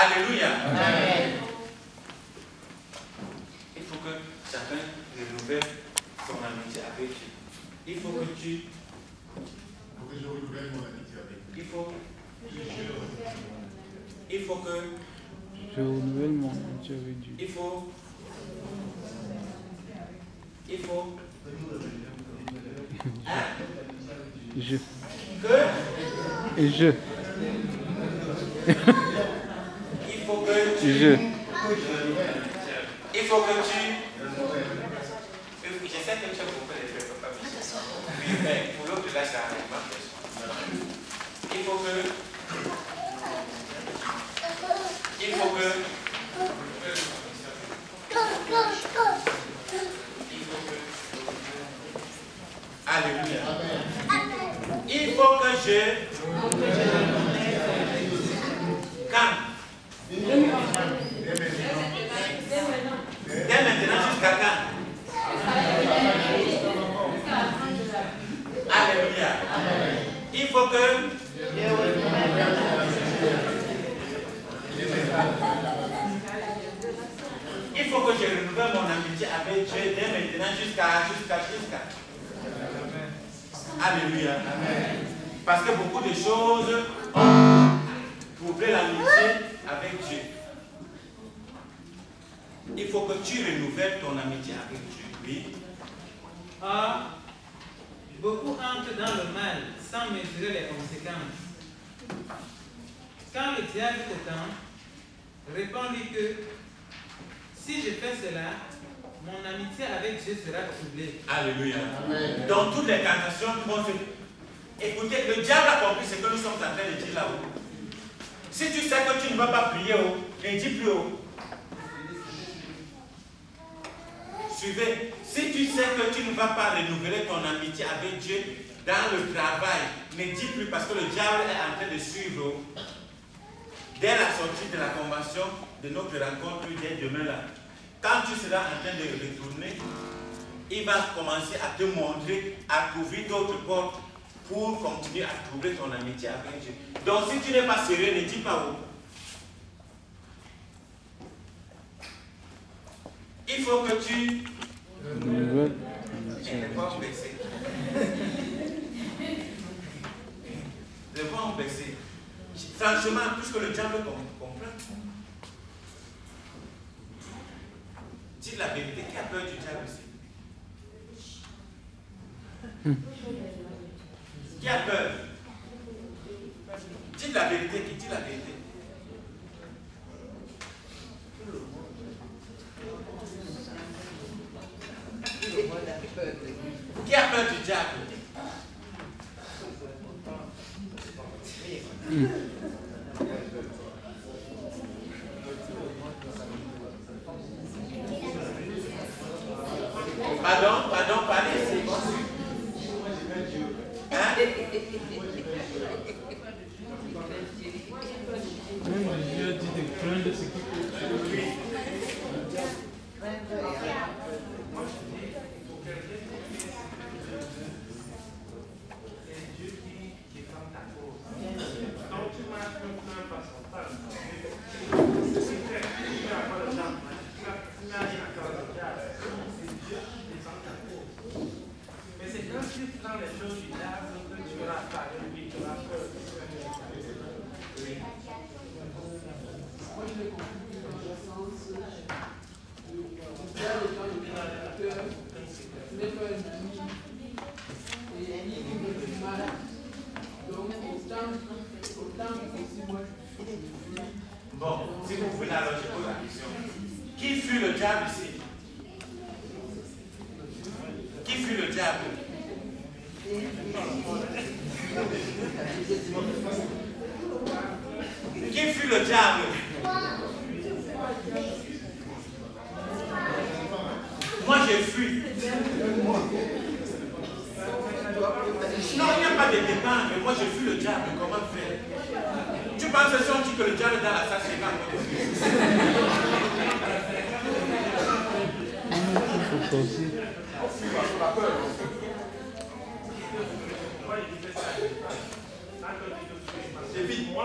Alléluia. Amen. Il faut que chacun renouvelle son amitié avec Dieu. Il faut que tu... que je renouvelle mon amitié avec lui. Il faut que... Je renouvelle mon amitié avec Dieu. Il faut... Hein? Je. Que... Et je. Il faut que tu... Je. Il faut que tu... Je sais que tu as beaucoup de trucs, papa. Oui, mais pour l'autre, là, c'est un moment. Il faut que... Alléluia. Il faut que je... Quand? Dès maintenant jusqu'à quand? Alléluia. Il faut que... Il faut que je renouvelle mon amitié avec Dieu dès maintenant jusqu'à. Alléluia. Parce que beaucoup de choses ont troublé l'amitié avec Dieu. Il faut que tu renouvelles ton amitié avec Dieu. Oui. Beaucoup entrent dans le mal sans mesurer les conséquences. Quand le diable te tente, réponds-lui que si je fais cela, mon amitié avec Dieu sera troublée. Alléluia. Dans toutes les tentations, tout le monde se... Écoutez, le diable a compris ce que nous sommes en train de dire là-haut. Si tu sais que tu ne vas pas prier haut, ne dis plus haut. Suivez. Si tu sais que tu ne vas pas renouveler ton amitié avec Dieu dans le travail, ne dis plus parce que le diable est en train de suivre. Dès la sortie de la convention, de notre rencontre, dès demain là, quand tu seras en train de retourner, il va commencer à te montrer, à trouver d'autres portes pour continuer à trouver ton amitié avec Dieu. Donc si tu n'es pas sérieux, ne dis pas où. Il faut que tu... Les voix ont baissé. Les voix ont baissé. Franchement, puisque le diable comprend. Dis la vérité, qui a peur du diable ici? Qui a peur? Dis la vérité, qui dit la vérité? Qui a peur du diable? Pardon, parlez ici. Hein? Dieu a dit de craindre ce qui peut. Bon, si vous voulez, alors je pose la question. Qui fut le diable ici? Qui fut le diable? Qui fut le diable? Moi j'ai fui. Non, il n'y a pas de débat, mais moi j'ai fui le diable. Comment faire? Tu penses que si on dit que le diable est dans la salle, c'est pas David, moi,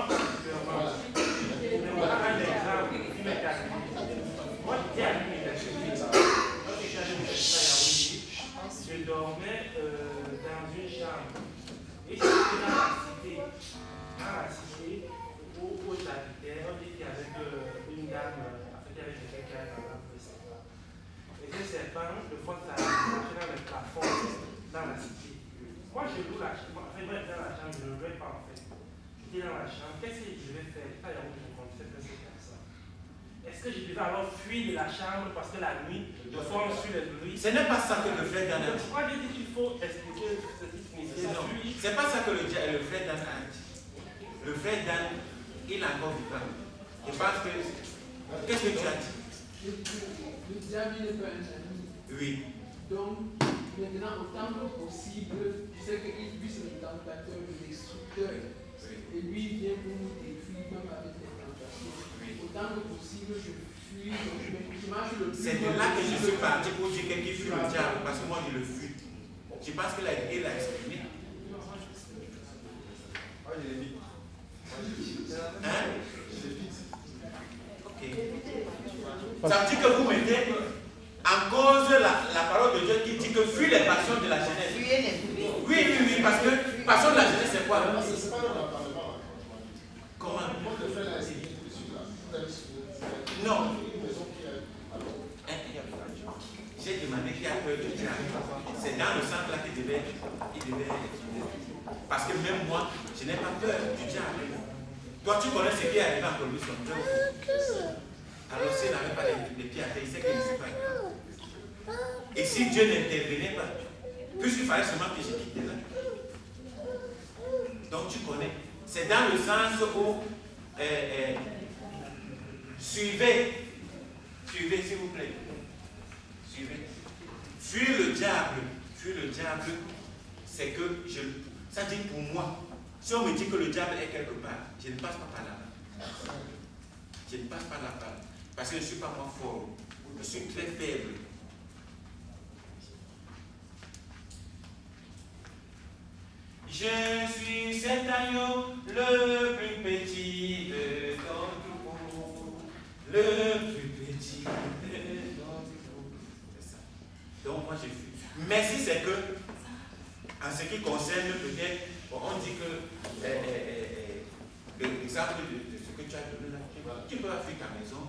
que je devais alors fuir de la chambre parce que la nuit, le son sur les bruits? Ce n'est pas ça que le frère Dan a dit. Pourquoi j'ai dit qu'il faut expliquer ce qui signifie Non, fuir? c'est pas ça que le frère Dan a dit. Le frère Dan, il a encore vivant. Je pense que. Qu'est-ce que tu as dit? Le diable n'est pas un ami. Oui. Donc, maintenant, autant que possible, tu sais qu'il puisse le tentateur, le destructeur. Et lui, il vient pour nous détruire même avec les tentations. Autant que possible, je fuis, je marche le plus. C'est de là que je suis parti pour dire qu'il fuit le diable, parce que moi je le fuis. Je pense qu'il a exprimé. Hein? Ok. Ça veut dire que vous mettez en cause la parole de Dieu qui dit que fuis les passions de la jeunesse. Oui, parce que passion de la jeunesse c'est quoi? Comment? Non. J'ai demandé qui a peur du diable. C'est dans le centre là qu'il devait étudier. Parce que même moi, je n'ai pas peur du diable. Toi, tu connais ce qui est arrivé en Colombie comme ça. Alors s'il n'avait pas les pieds à terre, il sait qu'il ne suit pas. Et si Dieu n'intervenait pas, puisqu'il fallait seulement que je quitte là. Donc tu connais. C'est dans le sens où suivez s'il vous plaît. Suivez. Fuir le diable, c'est que ça dit pour moi, si on me dit que le diable est quelque part, je ne passe pas par là. Je ne passe pas là-bas. Parce que je ne suis pas moi fort. Je suis très faible. Je suis cet agneau, le plus petit de ton troupeau. Le plus petit de ton troupeau. C'est ça. Donc moi je fuis. Mais si c'est que, en ce qui concerne peut-être, on dit que l'exemple de ce que tu as donné là, tu peux fuir ta maison.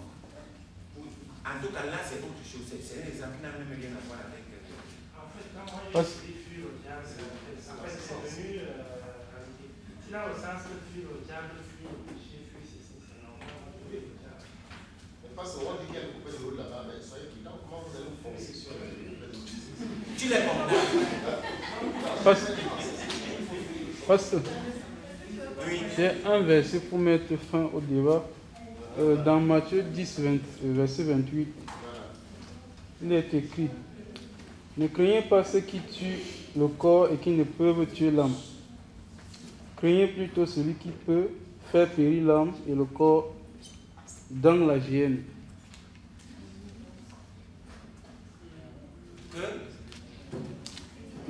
En tout cas là c'est autre chose. C'est un exemple qui n'a même rien à voir avec. En fait, quand moi je dis fuir au diable, c'est venu. Si dans le sens de fuir au diable, fuir au péché, fuir ceci, c'est normal. Fuir au diable. Parce qu'on dit qu'il y a une coupée de route là-bas, mais soyez prudents, comment vous allez vous forcer sur la coupée de route? Tu les comprends? Oui. J'ai un verset pour mettre fin au débat. Dans Matthieu 10, verset 28, il est écrit: ne craignez pas ceux qui tuent le corps et qui ne peuvent tuer l'âme. Craignez plutôt celui qui peut faire périr l'âme et le corps dans la géhenne.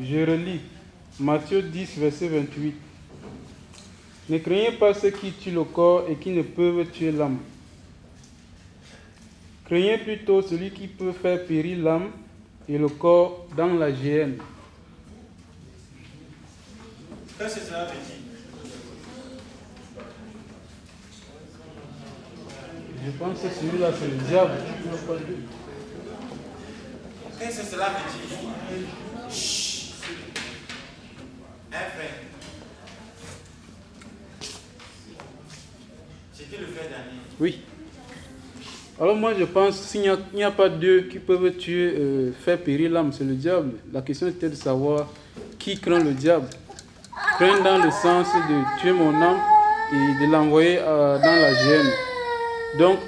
Je relis Matthieu 10, verset 28. Ne craignez pas ceux qui tuent le corps et qui ne peuvent tuer l'âme. Craignez plutôt celui qui peut faire périr l'âme et le corps dans la géhenne. Qu'est-ce que cela veut dire? Je pense que celui-là, c'est le diable. Qu'est-ce que cela veut dire? Chut. Un frère. C'était le frère Daniel. Oui. Alors moi je pense s'il n'y a pas d'eux qui peuvent tuer, faire périr l'âme, c'est le diable. La question était de savoir qui craint le diable. Craint dans le sens de tuer mon âme et de l'envoyer dans la géhenne. Donc,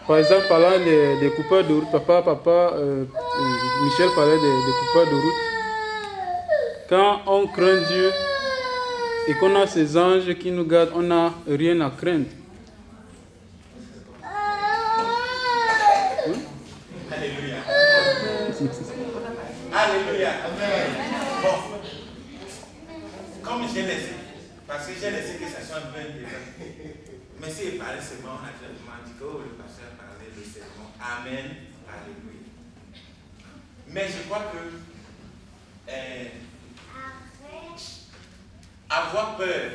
par exemple, parlant des coupeurs de route, Michel parlait des coupeurs de route. Quand on craint Dieu et qu'on a ces anges qui nous gardent, on n'a rien à craindre. Alléluia. Alléluia. Bon. Comme j'ai laissé, parce que j'ai laissé que ça soit un peu indépendant. Mais s'il parlait seulement, on a dit que le pasteur parlait de sermon. Amen. Alléluia. Mais je crois que avoir peur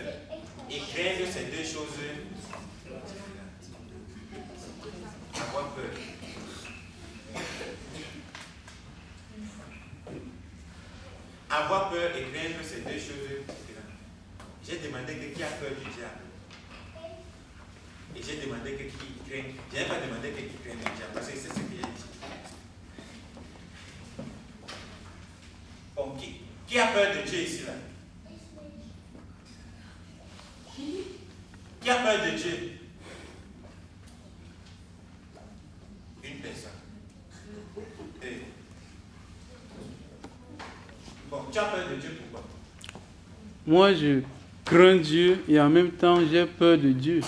et craindre ces deux choses différentes. Avoir peur. Avoir peur et craindre ces deux choses différentes. J'ai demandé qui a peur du diable. Et Et j'ai demandé que qui craigne. Je n'ai pas demandé que qui craigne le diable, parce que c'est ce que j'ai dit. Bon, qui a peur de Dieu ici là? Qui a peur de Dieu? Une personne. Et... Bon, tu as peur de Dieu pourquoi? Moi, je crains Dieu et en même temps, j'ai peur de Dieu.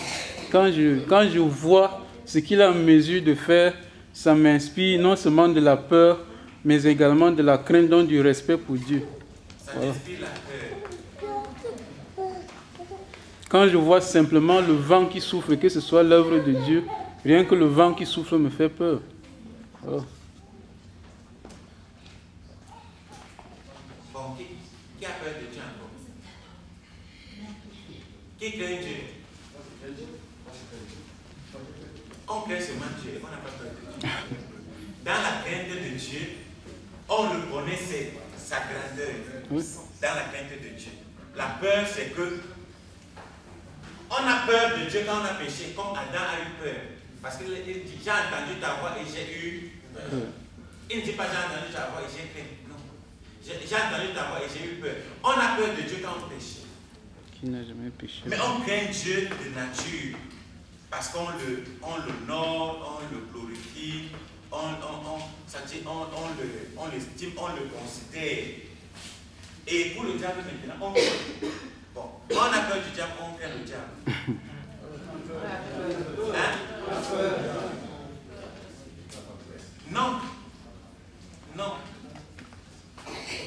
Quand je vois ce qu'il a en mesure de faire, ça m'inspire non seulement de la peur, mais également de la crainte, donc du respect pour Dieu. Ça t'inspire la peur. Quand je vois simplement le vent qui souffle, que ce soit l'œuvre de Dieu, rien que le vent qui souffle me fait peur. Voilà. Bon, qui a peur de Dieu encore? Qui craint Dieu? On craint seulement Dieu, on n'a pas peur de Dieu. Dans la crainte de Dieu, on reconnaît sa grandeur. Oui. Dans la crainte de Dieu. La peur, c'est que on a peur de Dieu quand on a péché, comme Adam a eu peur. Parce qu'il dit, j'ai entendu ta voix et j'ai eu peur. Il ne dit pas, j'ai entendu ta voix et j'ai craint. Non. J'ai entendu ta voix et j'ai eu peur. On a peur de Dieu quand on péché. Qui n'a jamais péché? Mais on craint Dieu de nature. Parce qu'on l'honore, on le glorifie, on l'estime, on le considère. Et pour le diable maintenant, on a peur du diable, on craint le diable. Hein? Non. Non.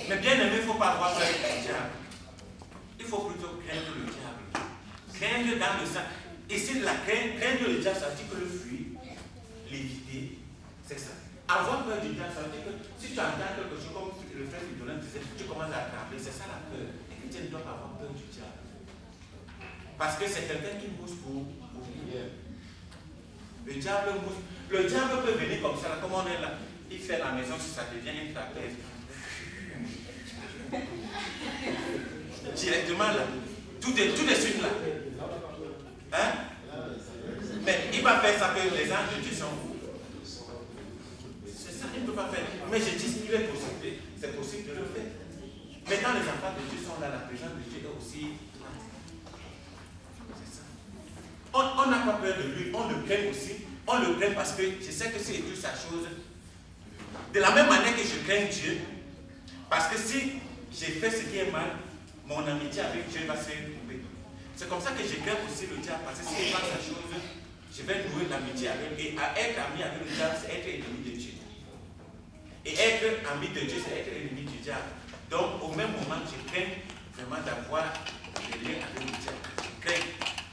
Mais bien aimé, il ne faut pas avoir peur du diable. Il faut plutôt craindre le diable. Craindre dans le sang. Ici, la craindre le diable, ça veut dire que le fuir, l'éviter, c'est ça. Avoir peur du diable, ça veut dire que si tu entends quelque chose comme le frère Fidolin disait, tu commences à trembler, c'est ça la peur. Et que tu ne dois pas avoir peur du diable. Parce que c'est quelqu'un qui mousse pour rien. Le diable mousse. Le diable peut venir comme ça, là, comme on est là. Il fait la maison, si ça devient une trapèze. Directement là. Tout de suite là. Hein? Mais il va faire ça que les anges de Dieu sont où? C'est ça, il ne peut pas faire. Mais je dis qu'il est possible, c'est possible de le faire. Mais quand les enfants de Dieu sont là, la présence de Dieu est aussi là. C'est ça. On n'a pas peur de lui, on le craint aussi. On le craint parce que je sais que c'est toute sa chose. De la même manière que je crains Dieu, parce que si j'ai fait ce qui est mal, mon amitié avec Dieu va se trouver. C'est comme ça que je crains aussi le diable, parce que s'il fait sa chose, je vais nouer l'amitié avec lui. Et à être ami avec le diable, c'est être ennemi de Dieu. Et être ami de Dieu, c'est être ennemi du diable. Donc, au même moment, je crains vraiment d'avoir des liens avec le diable. Je crains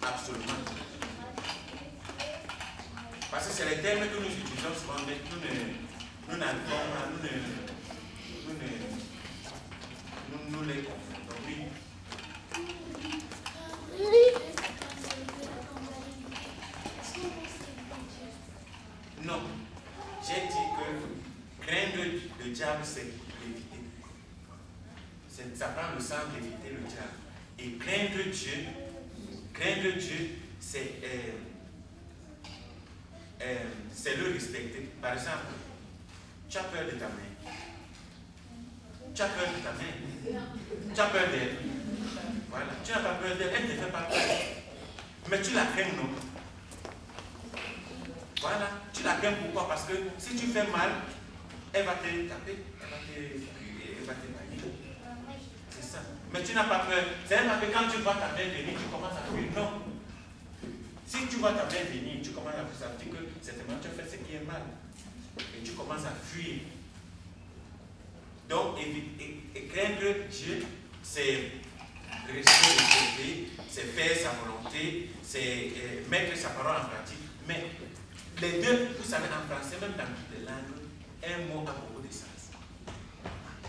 absolument. Parce que c'est les termes que nous utilisons souvent, mais nous les confondons. Oui. Non. J'ai dit que craindre le diable, c'est l'éviter. Ça prend le sens d'éviter le diable. Et craindre Dieu, c'est le respecter. Par exemple, tu as peur de ta mère. Tu as peur de ta mère. Tu as peur d'elle. Voilà. Tu n'as pas peur d'elle. Elle ne te fait pas peur. Mais tu la crains, non? Voilà. Tu la crains pourquoi? Parce que si tu fais mal, elle va te taper. Elle va te bannir. C'est ça. Mais tu n'as pas peur. C'est même que quand tu vois ta mère venir, tu commences à fuir. Non. Si tu vois ta mère venir, tu commences à fuir. Ça veut dire que certainement tu as fait ce qui est mal. Et tu commences à fuir. Donc, craindre Dieu, c'est respecter, c'est faire sa volonté, c'est mettre sa parole en pratique. Mais les deux, vous savez, en français, même dans toutes les langues, un mot a beaucoup de sens.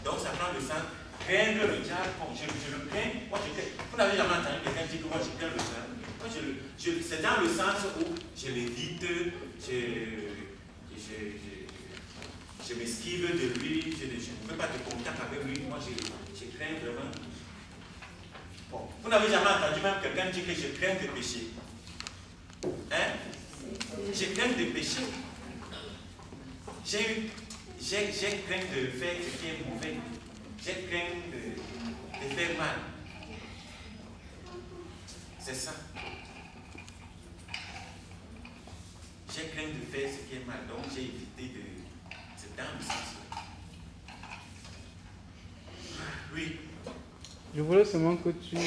Donc, ça prend le sens. Craindre le diable, je le crains. Moi, je crains. Vous n'avez jamais entendu quelqu'un dire que moi, je crains le diable. Moi, c'est dans le sens où je l'évite, je m'esquive de lui, je ne veux pas de contact avec lui. Moi, je crains vraiment. Bon. Vous n'avez jamais entendu même quelqu'un dire que je crains de pécher. Hein? J'ai craint de pécher. J'ai craint de faire ce qui est mauvais. J'ai craint de faire mal. C'est ça. J'ai craint de faire ce qui est mal. Donc j'ai évité de... C'est dans le sens-là. Oui. Je voulais seulement que tu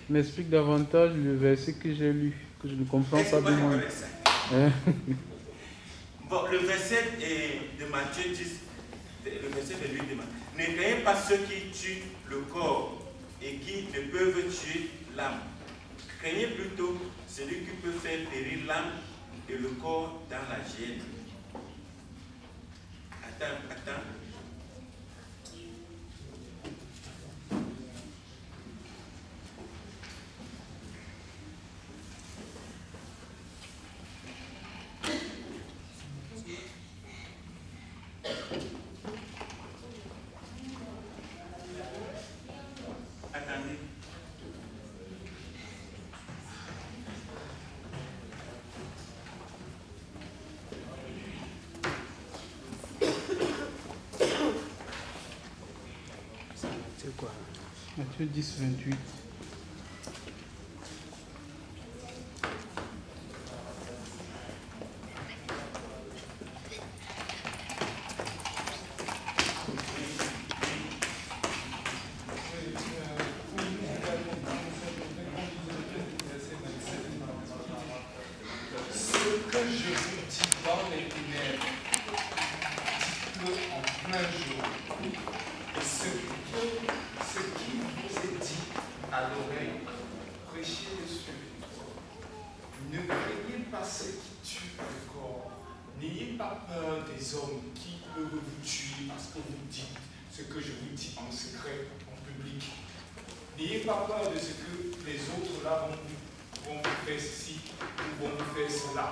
m'expliques davantage le verset que j'ai lu, que je ne comprends pas bien. Bon, le verset de Matthieu 10, le verset de lui de Matthieu. Ne craignez pas ceux qui tuent le corps et qui ne peuvent tuer l'âme. Craignez plutôt celui qui peut faire périr l'âme et le corps dans la géhenne. Attends. Attendez. C'est quoi? Matthieu 10, 28. N'ayez pas peur de ce que les autres là vont vous faire ceci ou vont vous faire cela.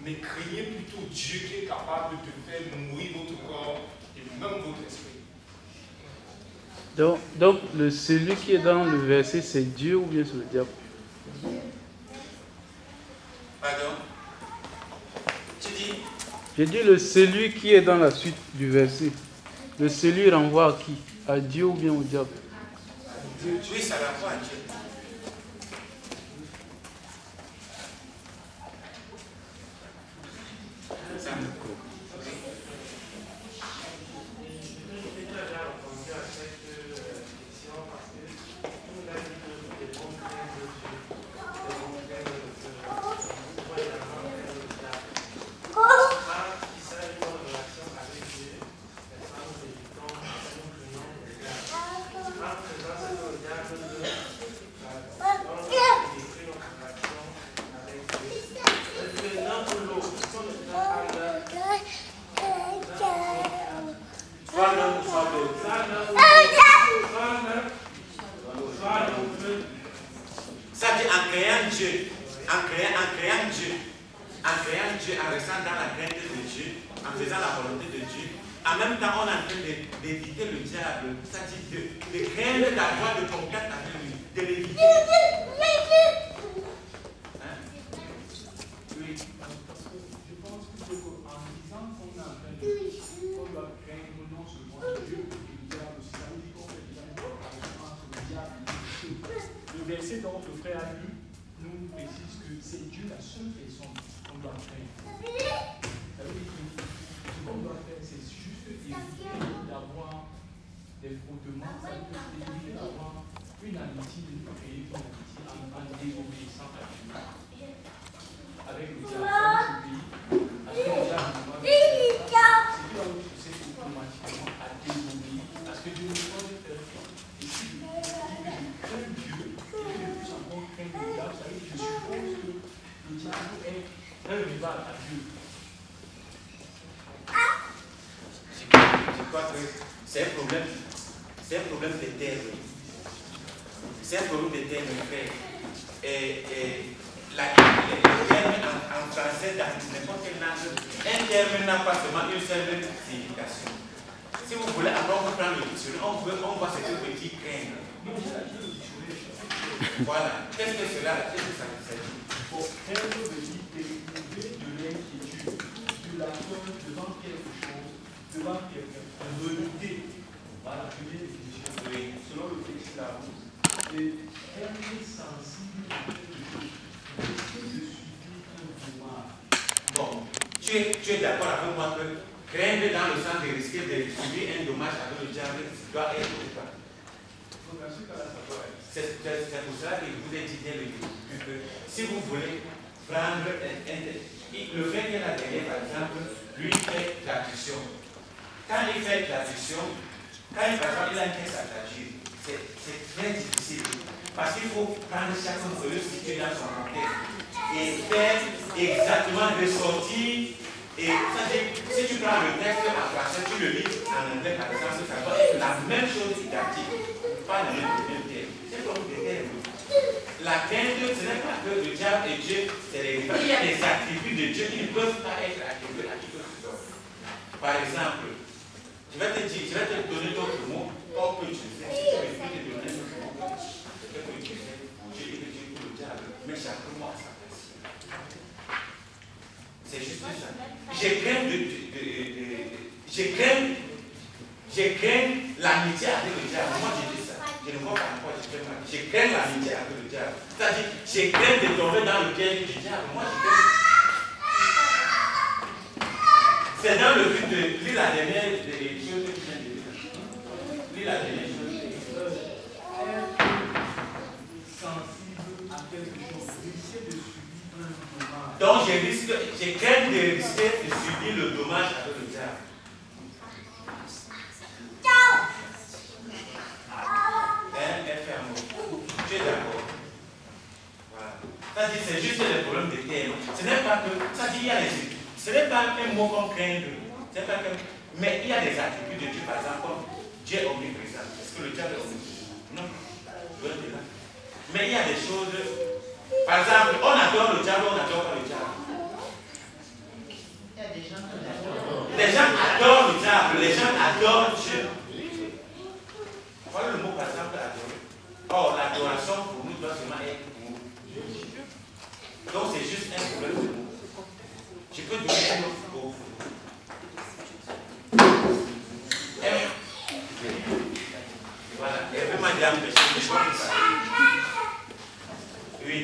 Mais craignez plutôt Dieu qui est capable de faire mourir votre corps et même votre esprit. Donc celui qui est dans le verset, c'est Dieu ou bien c'est le diable? Pardon? Tu dis? J'ai dit celui qui est dans la suite du verset. Le celui renvoie à qui? À Dieu ou bien au diable? Oui, ça renvoie à Dieu. Ça dit en créant Dieu, en restant dans la crainte de Dieu, en faisant la volonté de Dieu, en même temps on est en train d'éviter le diable, ça dit de craindre d'avoir de contact avec lui, de l'éviter. Hein? Oui. Je pense plutôt qu'en disant qu'on est en train de qu'on doit craindre non seulement Dieu, mais le diable aussi. Ça veut dire qu'on fait déjà une comparaison entre le diable et Dieu. Le verset dont le frère a lu nous précise que c'est Dieu la seule personne qu'on doit craindre. Ça veut dire que ce qu'on doit faire, c'est juste éviter d'avoir des frottements, ça veut dire éviter d'avoir une amitié, de créer une amitié en désobéissant à Dieu. Avec le diable, dans ce pays, parce que le diable nous va c'est qui va nous pousser automatiquement à désobéir, parce que Dieu nous pose faire. Et si je dis que je crains Dieu, et que de plus en plus craindre le diable, ça veut dire que je suppose que le diable est un rival à Dieu. Je crois que c'est un problème de terme. C'est un problème de terme, frère. Et le terme en français, dans n'importe quelle langue, un terme n'a pas seulement une seule signification. Si vous voulez, après on peut prendre le dictionnaire, on voit ce que veut dire craindre. Voilà. Qu'est-ce que cela, qu'est-ce que ça veut dire? Pour craindre veut dire d'éprouver de l'inquiétude, de la peur devant quelque chose, devant quelqu'un, redouter. Voilà, je viens de définir. Selon le texte là. Et être sensible à quelque chose, risquer de subir un dommage. Bon, tu es d'accord avec moi que craindre dans le sens de risquer de subir un dommage avec le diable doit être ou pas? C'est pour cela que je vous ai dit dès le début que si vous voulez prendre le fait qu'il a gagné, par exemple, lui fait traduction. Quand il fait traduction, quand par exemple il a une pièce à traduire, c'est très difficile. Parce qu'il faut prendre chaque chose et le situer dans son contexte et faire exactement ressortir. Et si tu prends le texte en français, tu le lis en anglais par exemple, ça doit être la même chose identique, pas le même terme. C'est comme des termes. La crainte, ce n'est pas que le diable et Dieu, il y a des attributs de Dieu qui ne peuvent pas être attribués à qui que ce soit. Par exemple, je vais te donner d'autres mots, or que tu sais, je vais te donner d'autres mots, c'est que tu sais, pour Dieu et que Dieu pour le diable, mais chaque mot a sa place. C'est juste ça. Je crains l'amitié avec le diable. Moi, je dis ça. Je ne vois pas encore, je fais mal. Je crains l'amitié avec le diable. C'est-à-dire, je crains de tomber dans le piège du diable. Moi, je crains. C'est dans le but de lire la dernière chose que je viens de dire. Lire la dernière chose. Être sensible à quelque chose, risquer de subir un dommage. Donc, je crains de risquer de subir le dommage avec le diable. Tu es d'accord? Voilà. C'est-à-dire, c'est juste le problème de terme. Ce n'est pas que. C'est-à-dire, il y a les. Ce n'est pas un mot qu'on craindre. Mais il y a des attributs de Dieu, par exemple, comme Dieu est omniprésent. Est-ce que le diable est omniprésent? Non. Loin de là. Mais il y a des choses. Par exemple, on adore le diable, on n'adore pas le diable. Il y a des gens qui adorent. Les gens adorent le diable, les gens adorent Dieu. Voilà le mot, par exemple, adorer. Or, l'adoration pour nous doit seulement être pour Dieu. Donc, c'est juste un problème de mots. Je peux donner un autre mot. Voilà, il y avait madame, je crois que ça. Oui.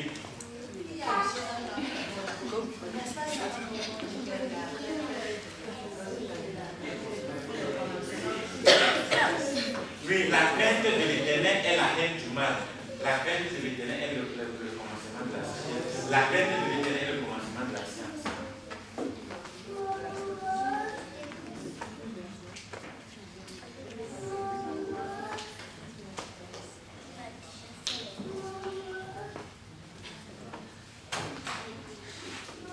Oui, la crainte de l'Éternel est la haine du mal. La crainte de l'Éternel est le commencement de la science. La crainte de l'Éternel est le commencement de la science.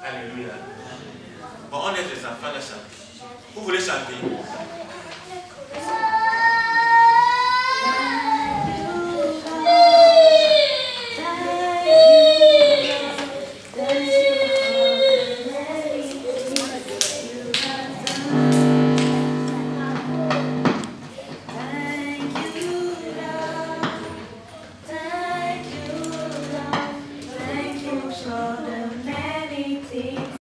Alléluia. Bon, on est des enfants de chanter. Vous voulez chanter?